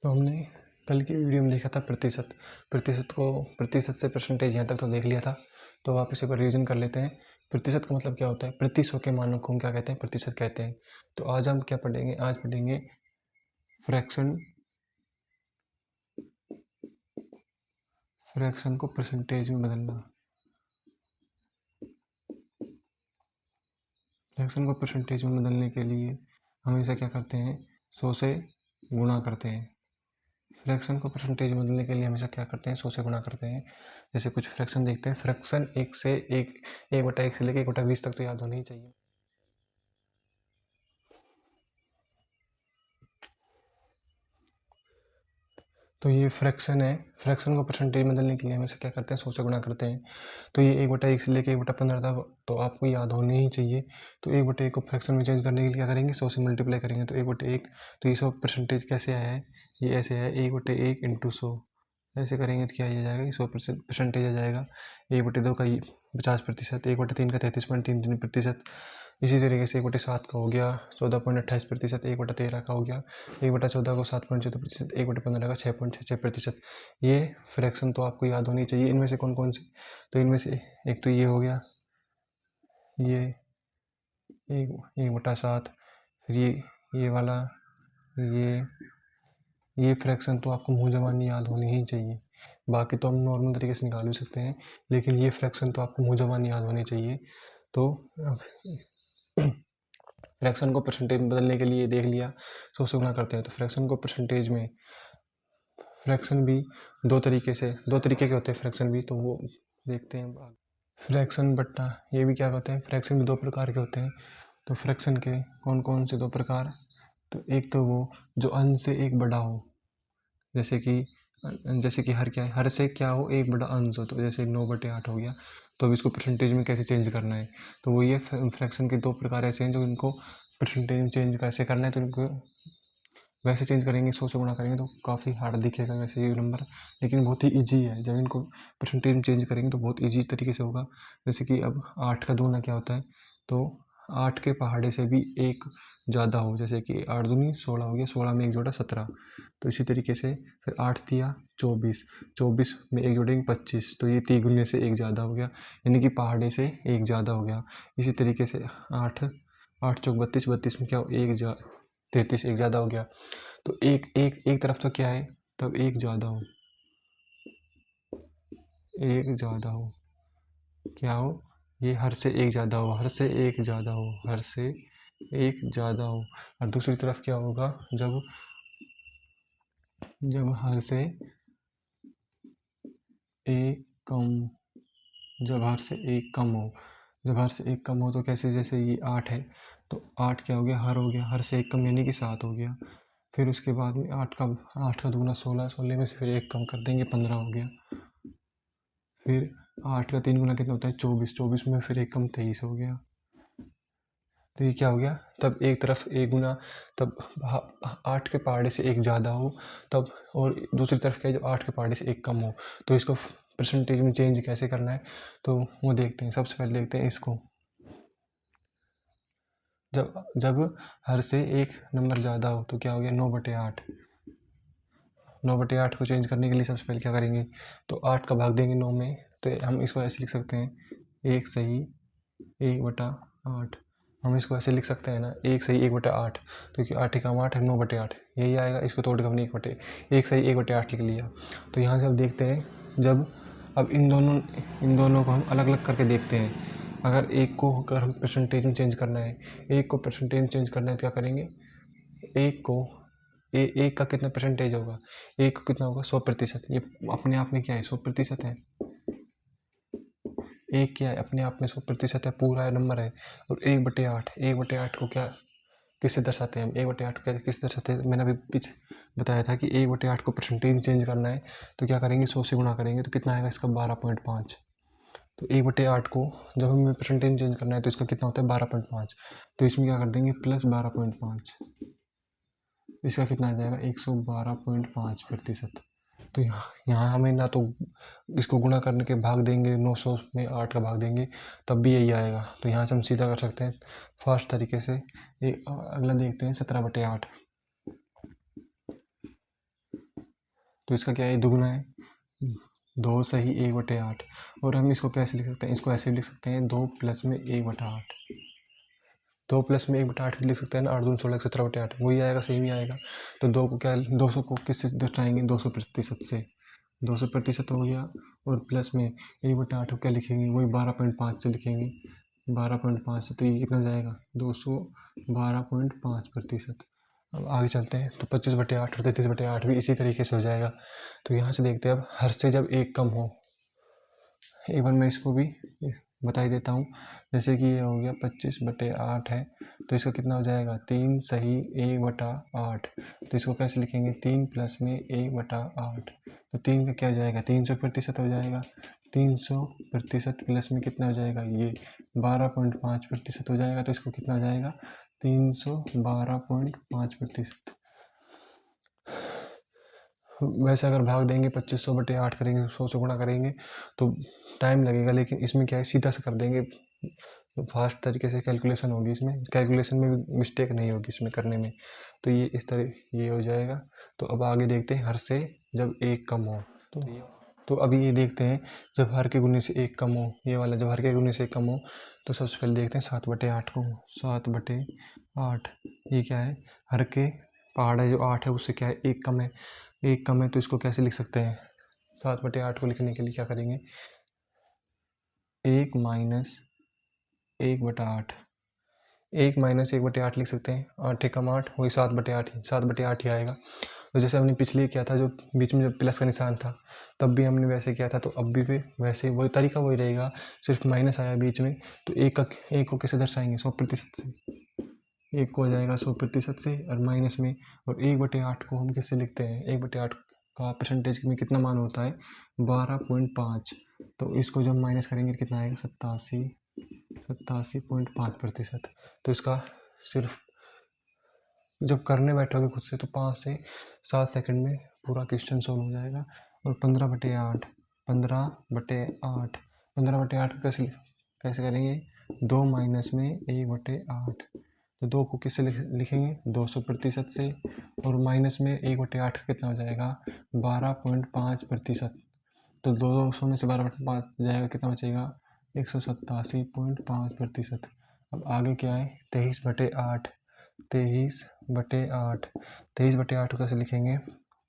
तो हमने कल की वीडियो में देखा था प्रतिशत से परसेंटेज यहाँ तक तो देख लिया था। तो वापस एक बार रिवीजन कर लेते हैं। प्रतिशत का मतलब क्या होता है, प्रति 100 के मानों को हम क्या कहते हैं, प्रतिशत कहते हैं। तो आज हम क्या पढ़ेंगे, आज पढ़ेंगे फ्रैक्शन को परसेंटेज में बदलना। फ्रैक्शन को परसेंटेज में बदलने के लिए हमेशा क्या करते हैं, 100 से गुणा करते हैं। फ्रैक्शन को परसेंटेज में बदलने के लिए हमेशा क्या करते हैं, 100 से गुणा करते हैं। जैसे कुछ फ्रैक्शन देखते हैं, फ्रैक्शन 1 से 1/1 से लेकर 1/20 तक तो याद होना ही चाहिए। तो ये फ्रैक्शन है, फ्रैक्शन को परसेंटेज में बदलने के लिए हमेशा क्या करते हैं, 100 से गुणा करते हैं। तो ये 1/1 से लेकर 1/15 तक तो आपको याद होने ही चाहिए। तो 1/1 को फ्रैक्शन में चेंज करने के लिए क्या करेंगे, 100 से मल्टीप्लाई करेंगे। तो 1/1, तो ये 100 परसेंटेज कैसे आया है, ये ऐसे है 1/1 × 100। ऐसे करेंगे तो क्या आ जाएगा, ये 100% परसेंटेज आ जाएगा। 1/2 का 50%, 1/3 का 33.33%। इसी तरीके से 1/7 का हो गया 14.28%, 1/13 का हो गया 1/14 को 7.14%, 1/15 का 6.66%। ये फ्रैक्शन तो आपको याद होनी चाहिए। इनमें से कौन कौन से, तो इनमें से एक तो ये हो गया, ये 1/7, फिर ये वाला, ये फ्रैक्शन तो आपको मुँह ज़बानी याद होनी ही चाहिए। बाकी तो हम नॉर्मल तरीके से निकाल भी सकते हैं, लेकिन ये फ्रैक्शन तो आपको मुँह ज़बानी याद होनी चाहिए। तो फ्रैक्शन को परसेंटेज में बदलने के लिए देख लिया, 100 से गुणा करते हैं। तो फ्रैक्शन को परसेंटेज में, फ्रैक्शन भी दो तरीके के होते हैं फ्रैक्शन भी, तो वो देखते हैं। फ्रैक्शन बट्टा, ये भी क्या होते हैं, फ्रैक्शन भी 2 प्रकार के होते हैं। तो फ्रैक्शन के कौन कौन से 2 प्रकार, तो एक तो वो जो अंश से एक बड़ा हो, जैसे कि हर से क्या हो, एक बड़ा अंश हो। तो जैसे 9/8 हो गया, तो अब इसको परसेंटेज में कैसे चेंज करना है। तो वो ये फ्रैक्शन के 2 प्रकार ऐसे हैं जो इनको परसेंटेज में चेंज कैसे करना है। तो इनको वैसे चेंज करेंगे, 100 से गुणा करेंगे तो काफ़ी हार्ड दिखेगा वैसे ये नंबर, लेकिन बहुत ही ईजी है। जब इनको परसेंटेज में चेंज करेंगे तो बहुत ईजी तरीके से होगा। जैसे कि अब 8 का दूना क्या होता है, तो 8 के पहाड़े से भी एक ज़्यादा हो, जैसे कि 8 दूनी 16 हो गया, 16 में एक जोड़ा 17। तो इसी तरीके से फिर 8 तिया 24, 24 में एक जोड़ेंगे 25, तो ये 3 गुने से एक ज़्यादा हो गया, यानी कि पहाड़े से एक ज़्यादा हो गया। इसी तरीके से 8 चौक 32, 32 में क्या हो, 33 एक ज़्यादा हो गया। तो एक तरफ तो क्या है, तब एक ज़्यादा हो, क्या हो, ये हर से एक ज़्यादा हो, हर से एक ज़्यादा हो, हर से एक ज़्यादा हो। और दूसरी तरफ क्या होगा, जब हर से एक कम, जब हर से एक कम हो, तो कैसे, जैसे ये 8 है, तो 8 क्या हो गया, हर से एक कम यानी कि 7 हो गया। फिर उसके बाद में 8 का दूना 16, 16 में से फिर एक कम कर देंगे, 15 हो गया। फिर 8 का 3 गुना कितना होता है, 24, 24 में फिर एक कम 23 हो गया। तो ये क्या हो गया, तब एक तरफ एक गुना, तब 8 के पहाड़े से एक ज़्यादा हो तब, और दूसरी तरफ क्या है, जब 8 के पहाड़े से एक कम हो। तो इसको परसेंटेज में चेंज कैसे करना है, तो वो देखते हैं। सबसे पहले देखते हैं इसको, जब हर से एक नंबर ज़्यादा हो तो क्या हो गया, 9/8। 9/8 को चेंज करने के लिए सबसे पहले क्या करेंगे, तो 8 का भाग देंगे 9 में। तो हम इसको ऐसे लिख सकते हैं, 1 सही 1/8। हम इसको ऐसे लिख सकते हैं ना, 1 सही 1/8, क्योंकि 8 एकम 8 है, 9/8 यही आएगा। इसको तोड़ के हमने 1 सही 1/8 लिख लिया। तो यहाँ से अब देखते हैं, जब अब इन दोनों को हम अलग अलग करके देखते हैं। अगर हम परसेंटेज में चेंज करना है, एक को परसेंटेज में चेंज करना है, तो क्या करेंगे, एक को एक का कितना परसेंटेज होगा, एक को कितना होगा, 100%। ये अपने आप में क्या है, 100% है। एक क्या है, अपने आप में 100% है, पूरा नंबर है। और 1/8 को क्या किससे दर्शाते हैं हम, 1/8 को किससे दर्शाते हैं, मैंने अभी पीछे बताया था कि 1/8 को परसेंटेज में चेंज करना है, तो क्या करेंगे, 100 से गुणा करेंगे। तो कितना आएगा इसका, 12.5। तो 1/8 को जब हमें परसेंटेज में चेंज करना है, तो इसका कितना होता है, 12.5। तो इसमें क्या कर देंगे, प्लस 12.5, इसका कितना आ जाएगा, 112.5%। तो यहाँ हमें ना तो इसको गुणा करने के भाग देंगे, 900 में 8 का भाग देंगे, तब भी यही आएगा। तो यहाँ से हम सीधा कर सकते हैं फास्ट तरीके से। अगला देखते हैं 17/8। तो इसका क्या है, दुगुना है, 2 सही 1/8। और हम इसको कैसे लिख सकते हैं, इसको ऐसे लिख सकते हैं 2 प्लस में 1/8। 2 प्लस में 1/8 लिख सकते हैं ना, 8 दूनी 16 17/8 वही आएगा, सही भी आएगा। तो 2 को क्या, 200 को किससे दर्शाएंगे, 200% से, 200% हो गया। और प्लस में 1/8 को क्या लिखेंगे, वही 12.5 से लिखेंगे, 12.5 से, तो ये कितना हो जाएगा, 212.5%। अब आगे चलते हैं, तो 25/8 और 33/8 भी इसी तरीके से हो जाएगा। तो यहाँ से देखते हैं, अब हर से जब एक कम हो, एक बार मैं इसको भी बता ही देता हूँ। जैसे कि ये हो गया 25/8 है, तो इसका कितना हो जाएगा, 3 सही 1/8। तो इसको कैसे लिखेंगे, 3 प्लस में 1/8। तो 3 का क्या हो जाएगा, 300% हो जाएगा। 300% प्लस में कितना हो जाएगा, ये 12.5% हो जाएगा। तो इसको कितना हो जाएगा, 312.5%। वैसे अगर भाग देंगे 2500/8 करेंगे, 100 से गुणा करेंगे तो टाइम लगेगा, लेकिन इसमें क्या है, सीधा से कर देंगे, फास्ट तरीके से कैलकुलेशन होगी, इसमें कैलकुलेशन में भी मिस्टेक नहीं होगी इसमें करने में। तो ये इस तरह ये हो जाएगा। तो अब आगे देखते हैं, हर से जब एक कम हो। तो अभी ये देखते हैं, जब हर के गुने से एक कम हो, ये वाला जब हर के गुने से एक कम हो, तो सबसे पहले देखते हैं 7/8 को। 7/8 ये क्या है, हर के पहाड़ है जो 8 है, उससे क्या है, एक कम है, एक कम है। तो इसको कैसे लिख सकते हैं, 7/8 को लिखने के लिए क्या करेंगे, 1 माइनस 1/8, 1 माइनस 1/8 लिख सकते हैं। 8 एकम 8, वही 7/8 ही, 7/8 ही आएगा। तो जैसे हमने पिछले किया था, जो बीच में जो प्लस का निशान था, तब भी हमने वैसे किया था, तो अब भी वैसे वही तरीका वही रहेगा, सिर्फ माइनस आया बीच में। तो एक को कैसे दर्शाएंगे, 100% से, एक को हो जाएगा 100% से, और माइनस में। और 1/8 को हम किससे लिखते हैं, 1/8 का परसेंटेज में कितना मान होता है, 12.5। तो इसको जब माइनस करेंगे कितना आएगा, 87.5%। तो इसका सिर्फ जब करने बैठोगे खुद से, तो 5 से 7 सेकंड में पूरा क्वेश्चन सॉल्व हो जाएगा। और 15/8, 15/8, 15/8 को कैसे कैसे करेंगे, 2 माइनस में 1/8। तो 2 को किससे लिखेंगे, 200% से, और माइनस में 1/8 कितना हो जाएगा, 12.5%। तो 200 में से 12/5 जाएगा, कितना बचेगा, 187.5%। अब आगे क्या है, 23/8, 23/8, 23/8 को कैसे लिखेंगे,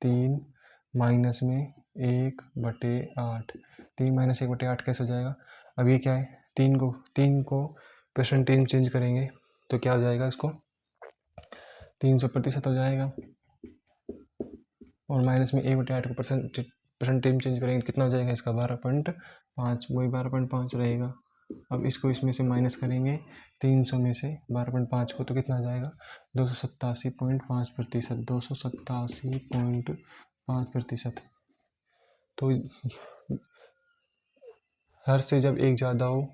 3 माइनस में 1/8, 3 माइनस 1/8 कैसे हो जाएगा। अब ये क्या है, 3 को परसेंटेज चेंज करेंगे, तो क्या हो जाएगा, इसको 300% हो जाएगा। और माइनस में 1/8 को परसेंटेज चेंज करेंगे, कितना हो जाएगा, इसका 12.5, वही 12.5 रहेगा। अब इसको इसमें से माइनस करेंगे 300 में से 12.5 को, तो कितना आ जाएगा, 287.5%, 287.5%। तो हर से जब एक ज़्यादा हो,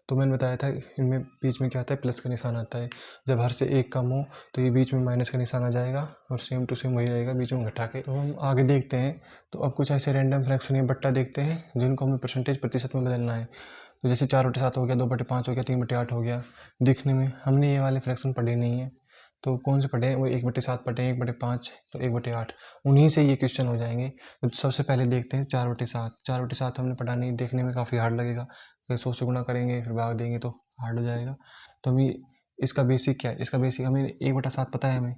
तो मैंने बताया था इनमें बीच में क्या आता है, प्लस का निशान आता है। जब हर से एक कम हो, तो ये बीच में माइनस का निशान आ जाएगा, और सेम टू सेम वही रहेगा, बीच में घटा के। तो हम आगे देखते हैं, तो अब कुछ ऐसे रैंडम फ्रैक्शन या बट्टा देखते हैं, जिनको हमें परसेंटेज प्रतिशत में बदलना है। तो जैसे 4/7 हो गया, 2/5 हो गया, 3/8 हो गया। दिखने में हमने ये वाले फ्रैक्शन पढ़े नहीं है, तो कौन से पढ़े हैं, वो 1/7 पढ़े हैं, 1/5, तो 1/8, उन्हीं से ये क्वेश्चन हो जाएंगे। तो सबसे पहले देखते हैं 4/7। 4/7 हमने पढ़ा नहीं, देखने में काफ़ी हार्ड लगेगा, फिर 100 से गुणा करेंगे, फिर भाग देंगे तो हार्ड हो जाएगा। तो हमें इसका बेसिक क्या है, इसका बेसिक हमें 1/7 पता है। हमें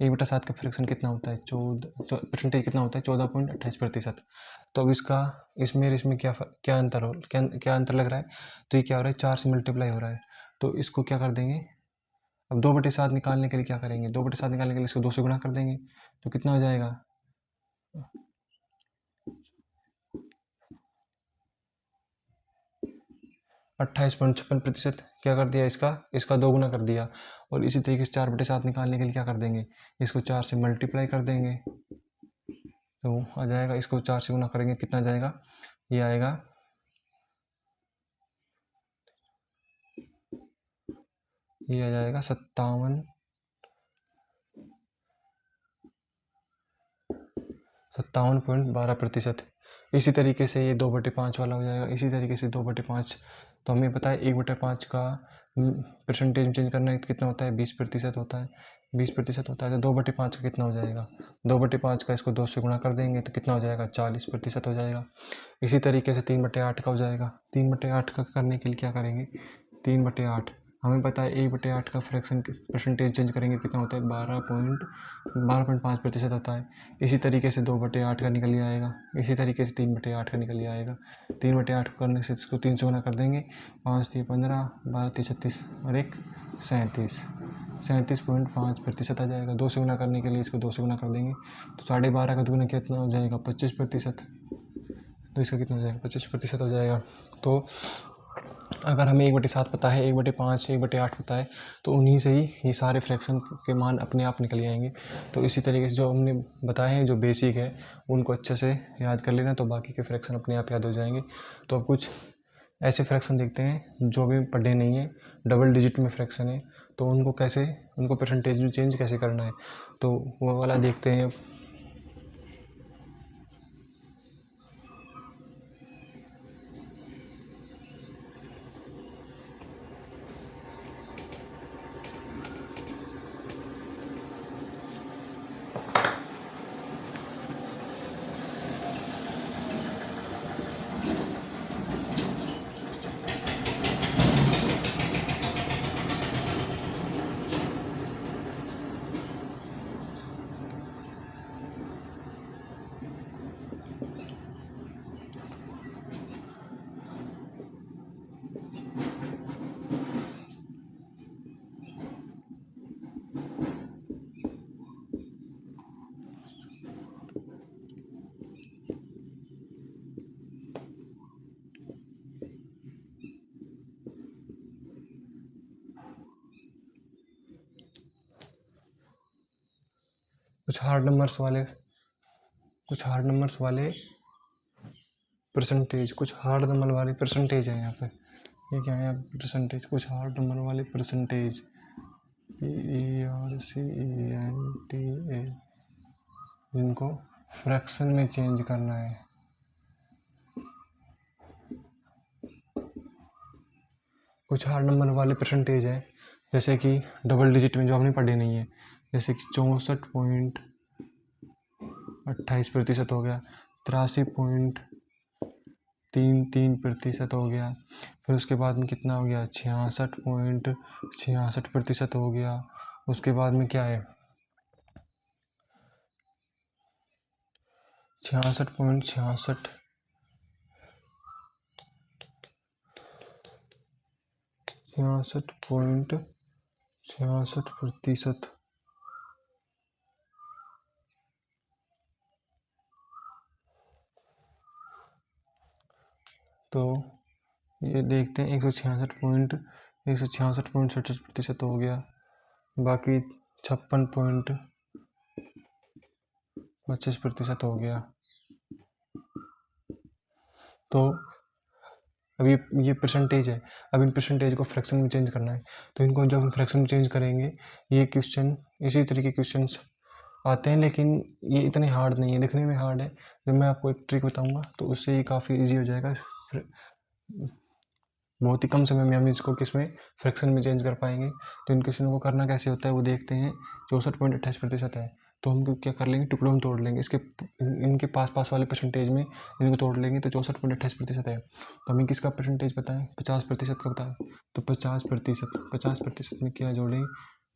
1/7 का फ्रैक्शन कितना होता है, 14 परसेंटेज कितना होता है, 14.28%। तो अब इसका इसमें क्या अंतर क्या अंतर लग रहा है। तो ये क्या हो रहा है, 4 से मल्टीप्लाई हो रहा है। तो इसको क्या कर देंगे, अब 2/7 निकालने के लिए क्या करेंगे, 2/7 निकालने के लिए इसको 2 से गुणा कर देंगे, तो कितना हो जाएगा, 28.56%। क्या कर दिया, इसका 2 गुना कर दिया। और इसी तरीके से 4/7 निकालने के लिए क्या कर देंगे, इसको 4 से मल्टीप्लाई कर देंगे, तो आ जाएगा, इसको 4 से गुना करेंगे, कितना जाएगा, ये आएगा, ये आ जाएगा 57.12%। इसी तरीके से ये 2/5 वाला हो जाएगा, इसी तरीके से 2/5। तो हमें पता है 1/5 का परसेंटेज चेंज करना है, कितना होता है 20% होता है, 20% होता है। तो 2/5 का कितना हो जाएगा, 2/5 का इसको 2 से गुणा कर देंगे तो कितना हो जाएगा 40% हो जाएगा। इसी तरीके से 3/8 का हो जाएगा। 3/8 का करने के लिए क्या करेंगे, 3/8 हमें पता है 1/8 का फ्रैक्शन परसेंटेज चेंज करेंगे कितना होता है 12.5% होता है। इसी तरीके से 2/8 का निकल आएगा, इसी तरीके से 3/8 का निकल आएगा। 3/8 करने से इसको 3 से गुना कर देंगे, 5 3 15, 12 3 36 और 1 37, 37.5% आ जाएगा। 2 से गुना करने के लिए इसको 2 से गुना कर देंगे तो 12.5 का दुगुना कितना हो जाएगा 25%। तो इसका कितना हो जाएगा 25% हो जाएगा। तो अगर हमें 1/7 पता है, 1/5, 1/8 पता है, तो उन्हीं से ही ये सारे फ्रैक्शन के मान अपने आप निकल आएंगे। तो इसी तरीके से जो हमने बताए हैं जो बेसिक है उनको अच्छे से याद कर लेना, तो बाकी के फ्रैक्शन अपने आप याद हो जाएंगे। तो अब कुछ ऐसे फ्रैक्शन देखते हैं जो भी पढ़े नहीं है, डबल डिजिट में फ्रैक्शन है, तो उनको कैसे, उनको परसेंटेज में चेंज कैसे करना है, तो वो वाला देखते हैं। कुछ हार्ड नंबर्स वाले परसेंटेज, कुछ हार्ड नंबर वाले परसेंटेज है यहाँ पे। ये क्या है परसेंटेज, कुछ हार्ड नंबर वाले परसेंटेज, PERCENTA, जिनको फ्रैक्शन में चेंज करना है। कुछ हार्ड नंबर वाले परसेंटेज है जैसे कि डबल डिजिट में जो हमने पढ़े नहीं है, जैसे कि 64.28% हो गया, 83.33% हो गया, फिर उसके बाद में कितना हो गया 66.66% हो गया। उसके बाद में क्या है 66.66, 66.66%। तो ये देखते हैं 166.67% हो गया, बाकी 56.25% हो गया। तो अभी ये परसेंटेज है, अब इन परसेंटेज को फ्रैक्शन में चेंज करना है। तो इनको जब हम फ्रैक्शन में चेंज करेंगे, ये क्वेश्चन इसी तरीके के क्वेश्चंस आते हैं, लेकिन ये इतने हार्ड नहीं है, दिखने में हार्ड है। जब मैं आपको एक ट्रिक बताऊंगा तो उससे ये काफ़ी इजी हो जाएगा। बहुत ही कम समय में हम इसको किसमें फ्रैक्शन में चेंज कर पाएंगे। तो इन क्वेश्चनों को करना कैसे होता है वो देखते हैं। 64.28% है, तो हम क्या कर लेंगे, टुकड़ों में तोड़ लेंगे, इसके इनके पास वाले परसेंटेज में इनको तोड़ लेंगे तो 64.28% है। तो हमें किसका परसेंटेज पता है, 50% का पता है। तो 50% में क्या जोड़ेंगे,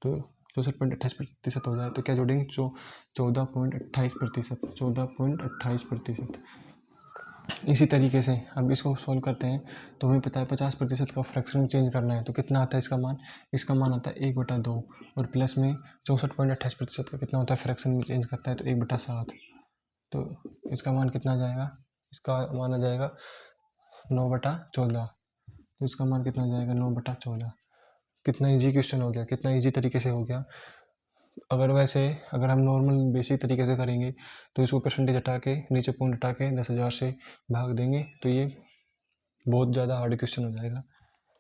तो 64.28% हो जाए तो क्या जोड़ेंगे 14.28%। इसी तरीके से अब इसको सॉल्व करते हैं। तो हमें पता है 50% का फ्रैक्शन में चेंज करना है, तो कितना आता है इसका मान आता है 1/2, और प्लस में 64.28% का कितना होता है फ्रैक्शन में चेंज करता है तो 1/7। तो इसका मान कितना आ जाएगा, इसका मान आ जाएगा 9/14। तो इसका मान कितना आ जाएगा 9/14। कितना ईजी क्वेश्चन हो गया, कितना ईजी तरीके से हो गया। अगर हम नॉर्मल बेसिक तरीके से करेंगे तो इसको परसेंटेज हटा के, नीचे पॉइंट हटा के 10,000 से भाग देंगे तो ये बहुत ज़्यादा हार्ड क्वेश्चन हो जाएगा।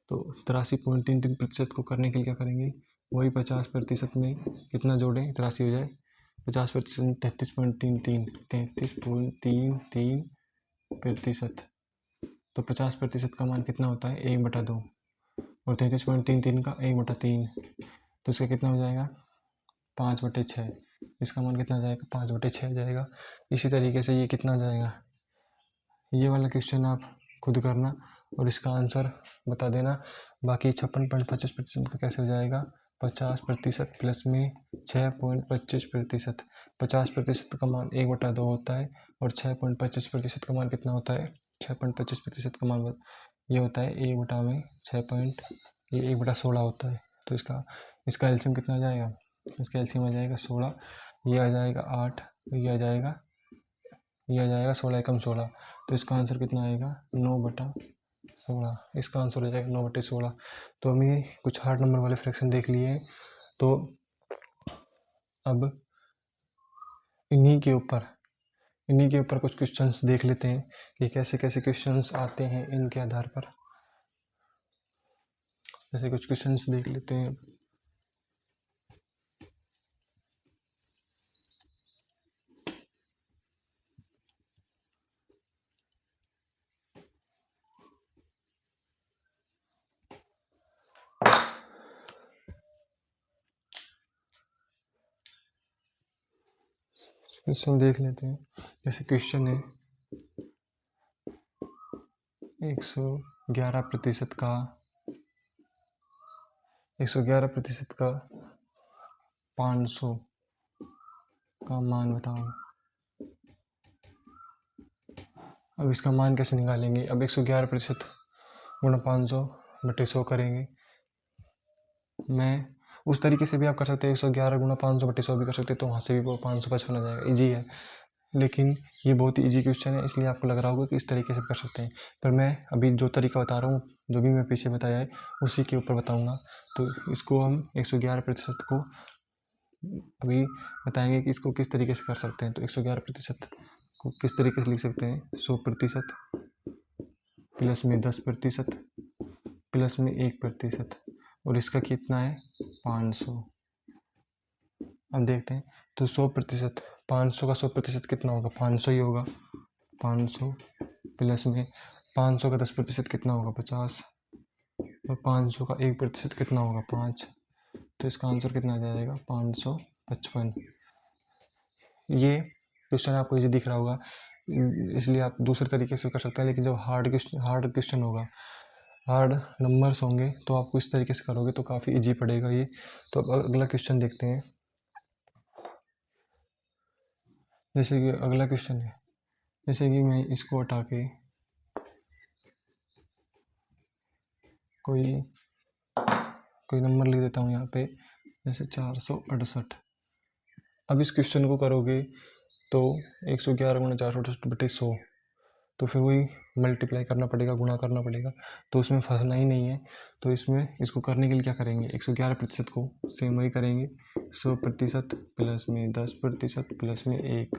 तो 83.33% को करने के लिए क्या करेंगे, वही 50% में कितना जोड़ें 83 हो जाए, 50% में 33.33, 33.33 प्रतिशत। तो 50% का मान कितना होता है 1/2 और 33.33 का 1/3 तो इसका कितना हो जाएगा 5/6। इसका मान कितना जाएगा 5/6 जाएगा। इसी तरीके से ये कितना जाएगा, ये वाला क्वेश्चन आप खुद करना और इसका आंसर बता देना। बाकी 56.25% का कैसे हो जाएगा 50% प्लस में 6.25%। 50% का मान 1/2 होता है और 6.25% का मान कितना होता है 6.25% का मान ये होता है 1/6 होता है। तो इसका एलसीएम कितना आ जाएगा, इसका एलसीएम आ जाएगा 16, ये आ जाएगा 8, ये आ जाएगा 16 एकम 16। तो इसका आंसर कितना आएगा 9/16। इसका आंसर हो जाएगा 9/16। तो हमने कुछ हार्ड नंबर वाले फ्रैक्शन देख लिए हैं। तो अब इन्हीं के ऊपर कुछ क्वेश्चंस देख लेते हैं कि कैसे कैसे क्वेश्चंस आते हैं इनके आधार पर। जैसे कुछ क्वेश्चंस देख लेते हैं। क्वेश्चन देख लेते हैं। जैसे क्वेश्चन है 111% का 500 का मान बताओ। अब इसका मान कैसे निकालेंगे, अब 111% गुणा 500/100 करेंगे। मैं उस तरीके से भी आप कर सकते हैं 111 गुणा 500/100 भी कर सकते हैं, तो वहाँ से भी वो 555 आ जाएगा, ईजी है। लेकिन ये बहुत ही ईजी क्वेश्चन है, इसलिए आपको लग रहा होगा कि इस तरीके से कर सकते हैं, पर मैं अभी जो तरीका बता रहा हूँ, जो भी मैं पीछे बताया है उसी के ऊपर बताऊँगा। तो इसको हम 111% को अभी बताएंगे कि इसको किस तरीके से कर सकते हैं। तो 111% को किस तरीके से लिख सकते हैं 100% प्लस में 10% प्लस में 1% और इसका कितना है 500। अब देखते हैं तो 100%, 500 का 100% कितना होगा 500 ही होगा। 500 प्लस में 500 का 10% कितना होगा 50 और 500 का 1% कितना होगा 5। तो इसका आंसर कितना आ जाएगा 555। ये क्वेश्चन आपको इजी दिख रहा होगा, इसलिए आप दूसरे तरीके से कर सकते हैं। लेकिन जब हार्ड क्वेश्चन होगा, हार्ड नंबर्स होंगे, तो आपको इस तरीके से करोगे तो काफ़ी इजी पड़ेगा ये। तो अब अगला क्वेश्चन देखते हैं। जैसे कि अगला क्वेश्चन है, जैसे कि मैं इसको हटा के कोई नंबर लिख देता हूँ यहाँ पे, जैसे 468। अब इस क्वेश्चन को करोगे तो 111 गुणा 468/100, तो फिर वही मल्टीप्लाई करना पड़ेगा, गुणा करना पड़ेगा, तो उसमें फंसना ही नहीं है। तो इसको करने के लिए क्या करेंगे 111% को सेम वही करेंगे 100% प्लस में 10% प्लस में 1।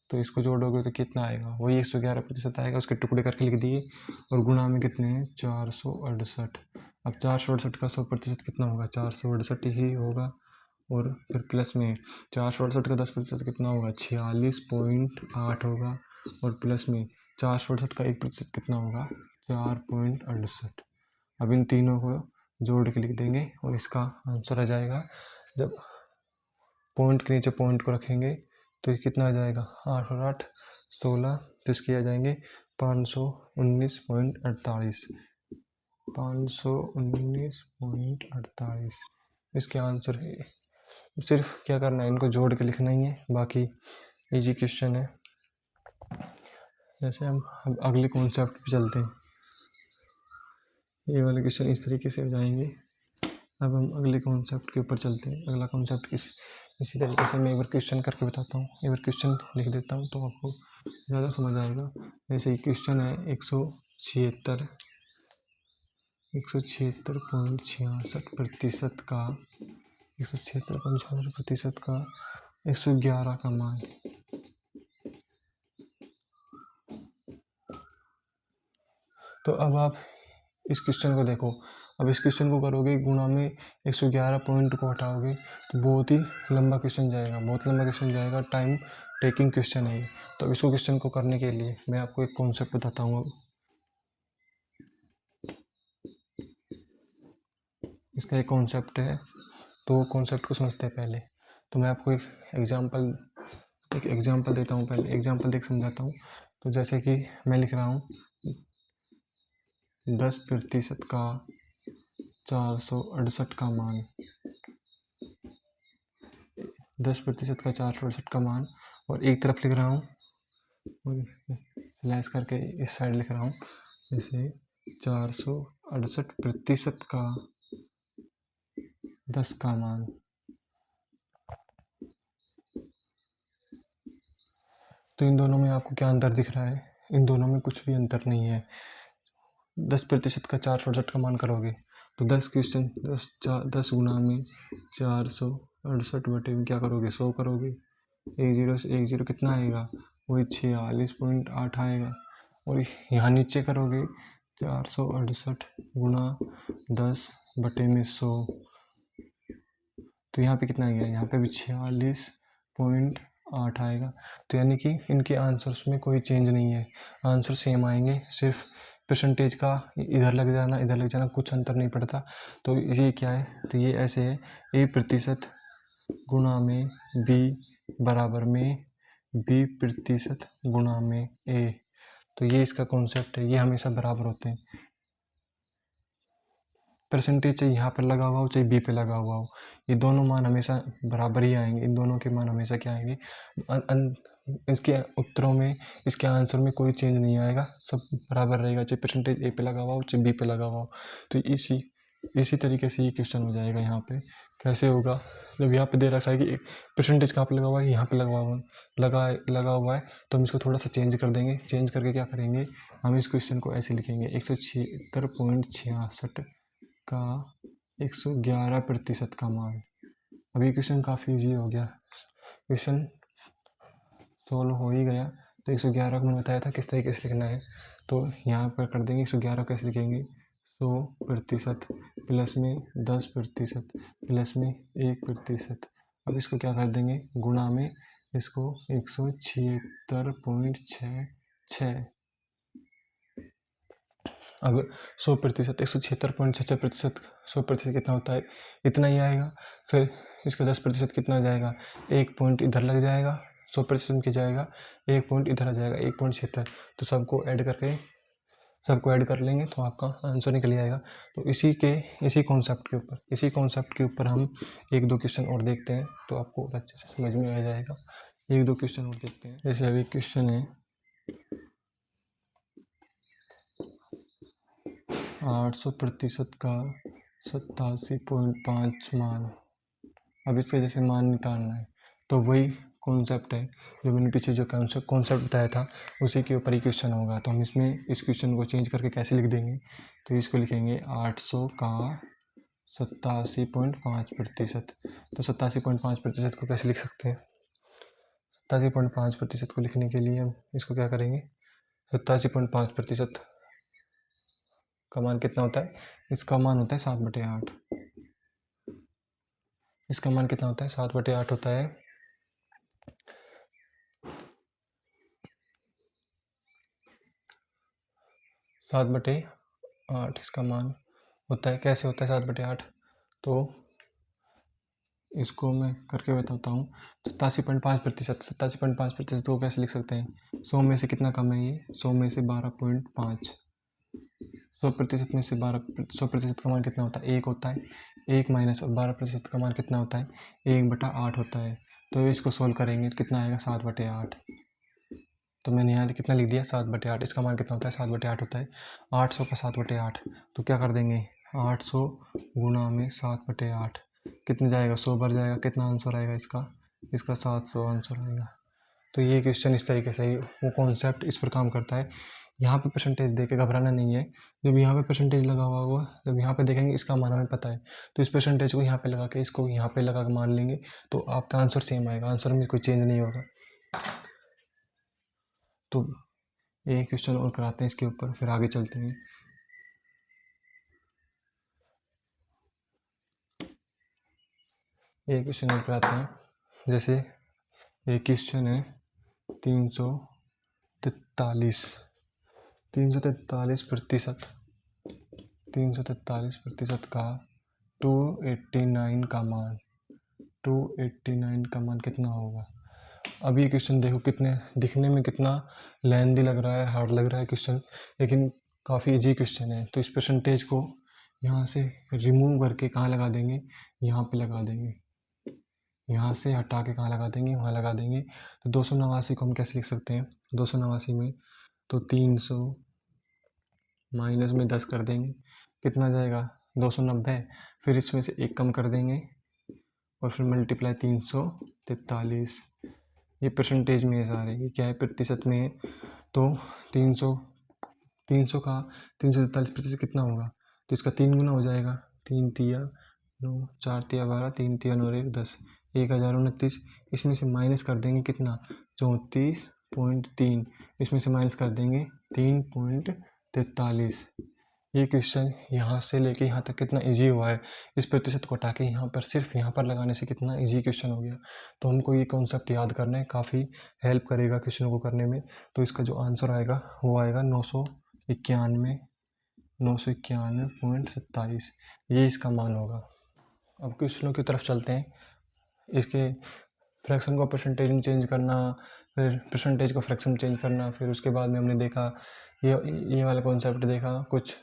तो इसको जोड़ोगे तो कितना आएगा, वही 111% आएगा, उसके टुकड़े करके लिख दिए और गुणा में कितने हैं 468। अब 468 का 100% कितना होगा 468 ही होगा और फिर प्लस में 468 का 10% कितना होगा 46.8 होगा और प्लस में 468 का 1% कितना होगा 4.68। अब इन तीनों को जोड़ के लिख देंगे और इसका आंसर आ जाएगा। जब पॉइंट के नीचे पॉइंट को रखेंगे तो ये कितना आ जाएगा 8 और 8 16, तो इसके आ जाएंगे 519.48। 519.48 इसके आंसर है। सिर्फ क्या करना है इनको जोड़ के लिखना ही है, बाकी इजी क्वेश्चन है। जैसे हम अगले कॉन्सेप्ट पे चलते हैं, ये वाले क्वेश्चन इस तरीके से हो जाएंगे। अब हम अगले कॉन्सेप्ट के ऊपर चलते हैं। अगला कॉन्सेप्ट इसी तरीके से मैं एक बार क्वेश्चन करके बताता हूँ, एक बार क्वेश्चन लिख देता हूँ तो आपको ज़्यादा समझ आएगा। जैसे क्वेश्चन है 176.66% का 176.66% का 111 का मान। तो अब आप इस क्वेश्चन को देखो, अब इस क्वेश्चन को करोगे गुणा में 111 पॉइंट को हटाओगे तो बहुत ही लंबा क्वेश्चन जाएगा, बहुत लंबा क्वेश्चन जाएगा, टाइम टेकिंग क्वेश्चन है ये। तो अब इसको क्वेश्चन को करने के लिए मैं आपको एक कॉन्सेप्ट बताता हूँ। इसका एक कॉन्सेप्ट है, तो कॉन्सेप्ट को समझते हैं पहले। तो मैं आपको एक एग्जांपल देता हूँ, पहले एग्जांपल देख समझाता हूँ। तो जैसे कि मैं लिख रहा हूँ 10% का 468 का मान, 10% का 468 का मान, और एक तरफ लिख रहा हूँ स्लैश करके इस साइड लिख रहा हूँ जैसे 468% का 10 का मान। तो इन दोनों में आपको क्या अंतर दिख रहा है? इन दोनों में कुछ भी अंतर नहीं है। 10% का 468 का मान करोगे तो 10 क्वेश्चन 10 गुना में 468 में क्या करोगे, 100 करोगे। एक जीरो से एक जीरो कितना आएगा, वही 46.8 आएगा। और यहाँ नीचे करोगे 468 गुना 10/100, तो यहाँ पे कितना आएगा, यहाँ पे भी 46.8 आएगा। तो यानी कि इनके आंसर्स में कोई चेंज नहीं है, आंसर सेम आएंगे, सिर्फ परसेंटेज का इधर लग जाना कुछ अंतर नहीं पड़ता। तो ये क्या है, तो ये ऐसे है A% गुणा में B बराबर में B% गुणा में A। तो ये इसका कॉन्सेप्ट है, ये हमेशा बराबर होते हैं। परसेंटेज चाहे यहाँ पर लगा हुआ हो चाहे बी पे लगा हुआ हो, ये दोनों मान हमेशा बराबर ही आएंगे। इन दोनों के मान हमेशा क्या आएंगे, इसके उत्तरों में, इसके आंसर में कोई चेंज नहीं आएगा, सब बराबर रहेगा, चाहे परसेंटेज ए पे लगा हुआ हो चाहे बी पे लगा हुआ हो। तो इसी तरीके से ये क्वेश्चन हो जाएगा। यहाँ पे कैसे होगा, जब यहाँ पे दे रखा है कि परसेंटेज कहाँ पे लगा हुआ है, यहाँ पे लगा हुआ है, तो हम इसको थोड़ा सा चेंज कर देंगे। चेंज करके क्या करेंगे, हम इस क्वेश्चन को ऐसे लिखेंगे 176.66 का 111% का मान। अभी क्वेश्चन काफ़ी इजी हो गया, क्वेश्चन सोल्व हो ही गया। तो 111 को मैंने बताया था किस तरीके से लिखना है, तो यहाँ पर कर देंगे 111 कैसे लिखेंगे, 100% प्लस में 10% प्लस में 1%। अब इसको क्या कर देंगे, गुणा में इसको 176.66। अब 100%, 176.66%, 100% कितना होता है, इतना ही आएगा। फिर इसका 10% कितना आ जाएगा, एक पॉइंट इधर लग जाएगा, 100% की जाएगा, एक पॉइंट इधर आ जाएगा, 1.76। तो सबको ऐड कर लेंगे तो आपका आंसर निकल आएगा। तो इसी कॉन्सेप्ट के ऊपर हम एक दो क्वेश्चन और देखते हैं, तो आपको अच्छे से समझ में आ जाएगा। एक दो क्वेश्चन और देखते हैं। जैसे अभी क्वेश्चन है 800% का 87.5 मान। अब इसके जैसे मान निकालना है, तो वही कॉन्सेप्ट है जो मैंने पीछे जो कॉन्सेप्ट बताया था, उसी के ऊपर ही क्वेश्चन होगा। तो हम इसमें इस क्वेश्चन को चेंज करके कैसे लिख देंगे, तो इसको लिखेंगे 800 का 87.5%। तो 87.5% को कैसे लिख सकते हैं, 87.5% को लिखने के लिए हम इसको क्या करेंगे, 87.5% का मान कितना होता है, इसका मान होता है 7/8। इसका मान कितना होता है, 7/8 होता है। सात बटे आठ इसका मान होता है। कैसे होता है 7/8, तो इसको मैं करके बताता हूँ। 87.5% को कैसे लिख सकते हैं, 100 में से कितना कम है, ये 100 में से 12.5। 100% में से 100% का मान कितना होता है, 1 होता है। 1 माइनस, और 12% का मान कितना होता है, 1/8 होता है। तो इसको सोल्व करेंगे तो कितना आएगा, 7/8। तो मैंने यहाँ कितना लिख दिया, 7/8। इसका मान कितना होता है, 7/8 होता है। 800 का 7/8, तो क्या कर देंगे, 800 गुणा में 7/8 कितने जाएगा, 100 भर जाएगा। कितना आंसर आएगा इसका 700 आंसर आएगा। तो ये क्वेश्चन इस तरीके से वो कॉन्सेप्ट इस पर काम करता है। यहाँ पे परसेंटेज दे के घबराना नहीं है। जब यहाँ पे परसेंटेज लगा हुआ होगा, जब यहाँ पे देखेंगे इसका मान हमें पता है, तो इस परसेंटेज को यहाँ पे लगा के इसको यहाँ पे लगा के मान लेंगे, तो आपका आंसर सेम आएगा, आंसर में कोई चेंज नहीं होगा। तो एक क्वेश्चन और कराते हैं इसके ऊपर, फिर आगे चलते हैं। एक क्वेश्चन और कराते हैं। जैसे एक क्वेश्चन है 343 343% 343% का 289 का मान 289 का मान कितना होगा। अब ये क्वेश्चन देखो कितने दिखने में कितना लेंदी लग रहा है, हार्ड लग रहा है क्वेश्चन, लेकिन काफ़ी इजी क्वेश्चन है। तो इस परसेंटेज को यहाँ से रिमूव करके कहाँ लगा देंगे, यहाँ पे लगा देंगे, यहाँ से हटा के कहाँ लगा देंगे, वहाँ लगा देंगे। तो 289 को हम कैसे लिख सकते हैं, 289 में तो 300 माइनस में 10 कर देंगे, कितना जाएगा 290, फिर इसमें से 1 कम कर देंगे और फिर मल्टीप्लाई 343। ये परसेंटेज में है सारे, ये क्या है प्रतिशत में है। तो 300 का 343% कितना होगा, तो इसका 3 गुना हो जाएगा। 3 तिया 9, 4 तिया 12, 3 तिया 9 1 10, 1029। इसमें से माइनस कर देंगे कितना 34.3, इसमें से माइनस कर देंगे 3.43। ये क्वेश्चन यहाँ से लेके यहाँ तक कितना इजी हुआ है। इस प्रतिशत को हटा के यहाँ पर सिर्फ यहाँ पर लगाने से कितना इजी क्वेश्चन हो गया। तो हमको ये कॉन्सेप्ट याद करना है, काफ़ी हेल्प करेगा क्वेश्चन को करने में। तो इसका जो आंसर आएगा वो आएगा 991.27, ये इसका मान होगा। अब क्वेश्चनों की तरफ चलते हैं। इसके फ्रैक्शन को परसेंटेज में चेंज करना, फिर परसेंटेज को फ्रैक्शन चेंज करना, फिर उसके बाद में हमने देखा ये वाला कॉन्सेप्ट देखा, कुछ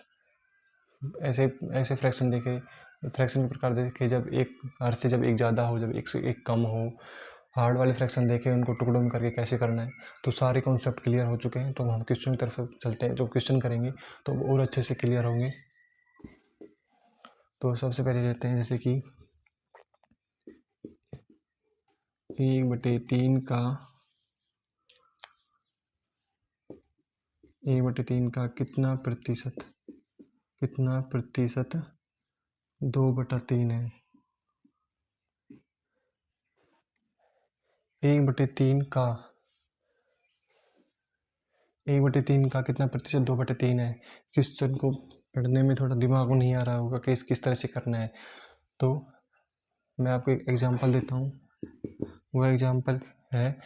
ऐसे फ्रैक्शन देखे, फ्रैक्शन के प्रकार देखे जब एक हर से जब एक ज़्यादा हो, जब एक से एक कम हो। हार्ड वाले फ्रैक्शन देखे, उनको टुकड़ों में करके कैसे करना है। तो सारे कॉन्सेप्ट क्लियर हो चुके हैं। तो हम क्वेश्चन की तरफ चलते हैं। जो क्वेश्चन करेंगे तो और अच्छे से क्लियर होंगे। तो सबसे पहले लेते हैं जैसे कि 1/3 का 1/3 का कितना प्रतिशत 2/3 है। 1/3 का 1/3 का कितना प्रतिशत 2/3 है। क्वेश्चन को पढ़ने में थोड़ा दिमाग में नहीं आ रहा होगा कि किस तरह से करना है। तो मैं आपको एक एग्जांपल देता हूँ। वो एग्जांपल है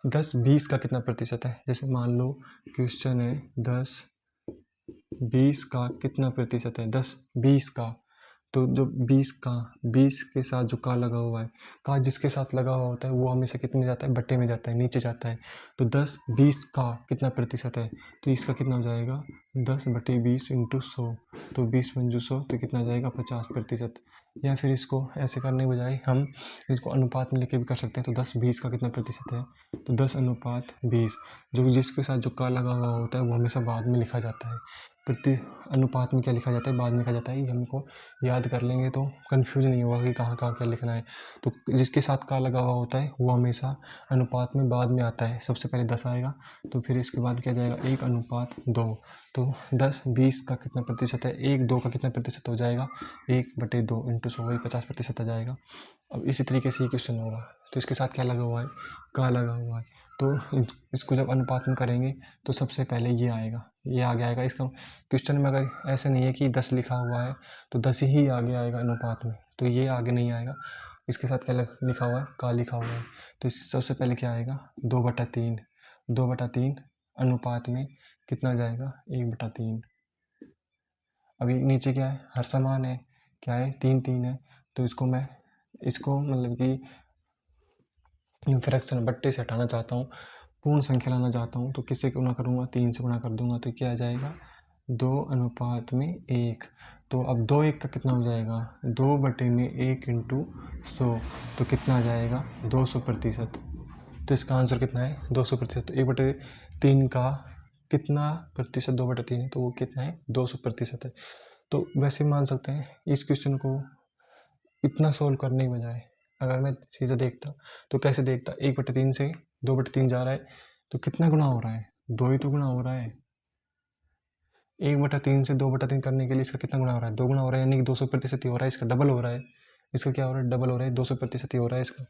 10-20 का कितना प्रतिशत है। जैसे मान लो क्वेश्चन है 10-20 का कितना प्रतिशत है, 10-20 का। तो जो 20 के साथ जो का लगा हुआ है, का जिसके साथ लगा हुआ होता है वो हमेशा कितने जाता है, बट्टे में जाता है, नीचे जाता है। तो 10-20 का कितना प्रतिशत है, तो इसका कितना हो जाएगा 10/20 × 100। तो 20×100 तो कितना हो जाएगा 50%। या फिर इसको ऐसे करने के बजाय हम इसको अनुपात में लेके भी कर सकते हैं। तो 10-20 का कितना प्रतिशत है, तो 10/20। जो जिसके साथ जो का लगा हुआ होता है वो हमेशा बाद में लिखा जाता है। प्रति अनुपात में क्या लिखा जाता है, बाद में लिखा जाता है। ये हमको याद कर लेंगे तो कंफ्यूज नहीं होगा कि कहाँ कहाँ क्या लिखना है। तो जिसके साथ का लगा हुआ होता है वो हमेशा अनुपात में बाद में आता है। सबसे पहले 10 आएगा, तो फिर इसके बाद क्या जाएगा 1/2। तो 10-20 का कितना प्रतिशत है, 1-2 का कितना प्रतिशत हो जाएगा 1/2 × 100, वही 50% आ जाएगा। अब इसी तरीके से ये क्वेश्चन होगा। तो इसके साथ क्या लगा हुआ है, का लगा हुआ है। तो इसको जब अनुपात में करेंगे तो सबसे पहले ये आएगा, ये आगे आएगा। इसका क्वेश्चन में अगर ऐसे नहीं है कि 10 लिखा हुआ है तो 10 ही आगे आएगा अनुपात में, तो ये आगे नहीं आएगा। इसके साथ क्या लिखा हुआ है, का लिखा हुआ है। तो सबसे पहले क्या आएगा 2/3। 2/3 अनुपात में कितना जाएगा 1/3। अभी नीचे क्या है, हर समान है, क्या है 3 है। तो इसको मतलब कि फ्रैक्शन बट्टे से हटाना चाहता हूँ, पूर्ण संख्या लाना चाहता हूँ। तो किससे गुणा करूँगा, 3 से गुणा कर दूंगा। तो क्या आ जाएगा 2/1। तो अब 2/1 का कितना हो जाएगा 2/1 × 100। तो कितना आ जाएगा 200%। तो इसका आंसर कितना है 200%। तो 1/3 का कितना प्रतिशत 2/3 है, तो वो कितना है 200% है। तो वैसे मान सकते हैं इस क्वेश्चन को इतना सोल्व करने के बजाय अगर मैं चीज़ें देखता तो कैसे देखता, 1/3 से 2/3 जा रहा है तो कितना गुना हो रहा है, 2 ही तो गुना हो रहा है। 1/3 से 2/3 करने के लिए इसका कितना गुना हो रहा है, 2 गुना हो रहा है, यानी कि 200% ही हो रहा है। इसका डबल हो रहा है, इसका क्या हो रहा है, डबल हो रहा है, 200% ही हो रहा है इसका।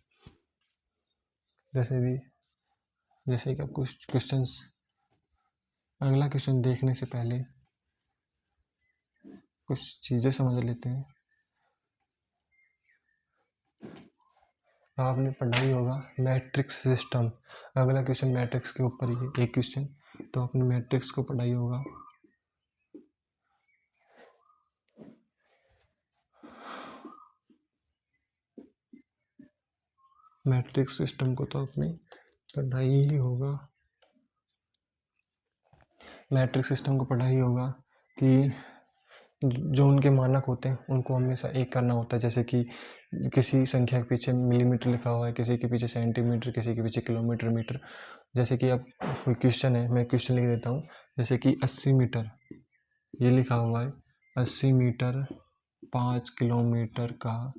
जैसे कि आप कुछ क्वेश्चंस, अगला क्वेश्चन देखने से पहले कुछ चीज़ें समझ लेते हैं। आपने पढ़ा ही होगा मैट्रिक्स सिस्टम। अगला क्वेश्चन मैट्रिक्स के ऊपर ही है एक क्वेश्चन, तो आपने मैट्रिक्स को पढ़ा ही होगा। मैट्रिक्स सिस्टम को तो आपने पढ़ा ही होगा। मैट्रिक्स सिस्टम को पढ़ा ही होगा कि जो उनके मानक होते हैं उनको हमेशा एक करना होता है। जैसे कि किसी संख्या के पीछे मिलीमीटर लिखा हुआ है, किसी के पीछे सेंटीमीटर, किसी के पीछे किलोमीटर, मीटर। जैसे कि अब कोई क्वेश्चन है, मैं क्वेश्चन लिख देता हूँ। जैसे कि 80 मीटर ये लिखा हुआ है, 80 मीटर 5 किलोमीटर का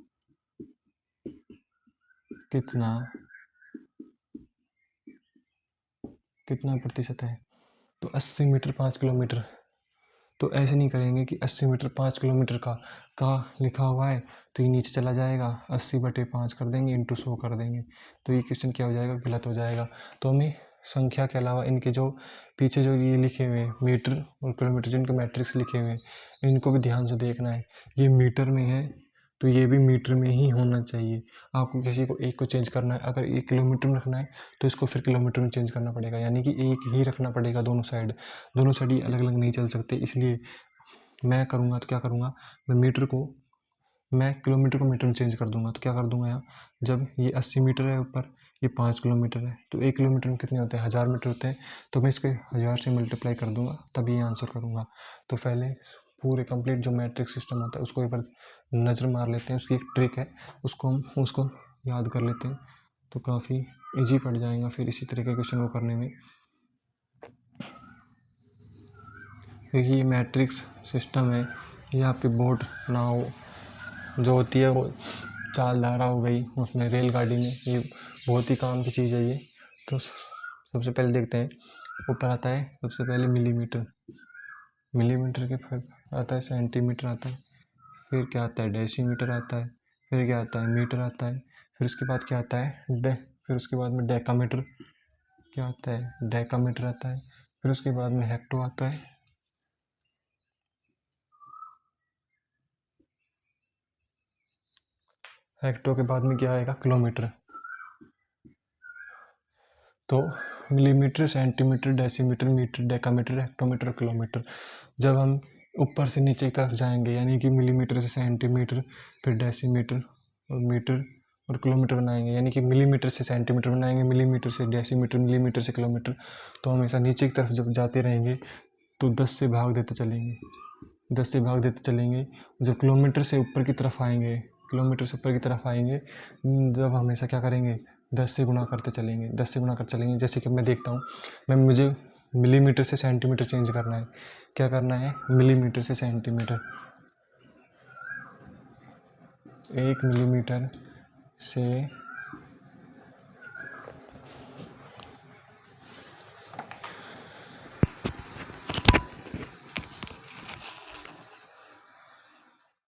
कितना प्रतिशत है। तो 80 मीटर 5 किलोमीटर, तो ऐसे नहीं करेंगे कि 80 मीटर 5 किलोमीटर का लिखा हुआ है तो ये नीचे चला जाएगा, 80/5 कर देंगे, इंटू 100 कर देंगे, तो ये क्वेश्चन क्या हो जाएगा, गलत हो जाएगा। तो हमें संख्या के अलावा इनके जो पीछे जो ये लिखे हुए हैं मीटर और किलोमीटर, जिनके मैट्रिक्स लिखे हुए हैं इनको भी ध्यान से देखना है। ये मीटर में है तो ये भी मीटर में ही होना चाहिए। आपको किसी को एक को चेंज करना है, अगर एक किलोमीटर में रखना है तो इसको फिर किलोमीटर में चेंज करना पड़ेगा, यानी कि एक ही रखना पड़ेगा दोनों साइड ही अलग अलग नहीं चल सकते। इसलिए मैं करूँगा तो क्या करूँगा, मैं किलोमीटर को मीटर में चेंज कर दूंगा। तो क्या कर दूंगा यहाँ, जब ये 80 मीटर है ऊपर, ये 5 किलोमीटर है, तो 1 किलोमीटर में कितने होते हैं, 1000 मीटर होते हैं। तो मैं इसके 1000 से मल्टीप्लाई कर दूंगा तभी आंसर करूँगा। तो पहले पूरे कंप्लीट जो मैट्रिक्स सिस्टम होता है उसको एक बार नज़र मार लेते हैं। उसकी एक ट्रिक है, उसको याद कर लेते हैं तो काफ़ी ईजी पड़ जाएगा फिर इसी तरह के क्वेश्चन को करने में। क्योंकि ये मैट्रिक्स सिस्टम है, ये आपके बोर्ड नाव जो होती है वो चाल धारा हो गई उसमें, रेलगाड़ी में, ये बहुत ही काम की चीज़ है ये। तो सबसे पहले देखते हैं, ऊपर आता है सबसे पहले मिलीमीटर, मिलीमीटर के फिर आता है सेंटीमीटर आता है, फिर क्या आता है डेसीमीटर आता है, फिर क्या आता है मीटर आता है, फिर उसके बाद क्या आता है फिर उसके बाद में डेकामीटर क्या आता है, डेकामीटर आता है, फिर उसके बाद में हेक्टो आता है, हेक्टो के बाद में क्या आएगा, किलोमीटर। तो millimetre, centimetre, decimetre, metre, decametre, hectometre, kilometre. जब हम ऊपर से नीचे की तरफ जाएंगे यानी कि मिलीमीटर से सेंटीमीटर, फिर डेसीमीटर और मीटर और किलोमीटर बनाएंगे, यानी कि मिलीमीटर से सेंटीमीटर बनाएंगे, मिलीमीटर से डेसीमीटर, मिलीमीटर से किलोमीटर। तो हमेशा नीचे की तरफ जब जाते रहेंगे तो 10 से भाग देते चलेंगे, 10 से भाग देते चलेंगे। जब किलोमीटर से ऊपर की तरफ आएंगे, किलोमीटर से ऊपर की तरफ आएंगे, जब हमेशा क्या करेंगे, 10 से गुना करते चलेंगे, 10 से गुना करते चलेंगे। जैसे कि मैं देखता हूँ, मुझे मिलीमीटर से सेंटीमीटर चेंज करना है। क्या करना है, मिलीमीटर से सेंटीमीटर, 1 मिलीमीटर से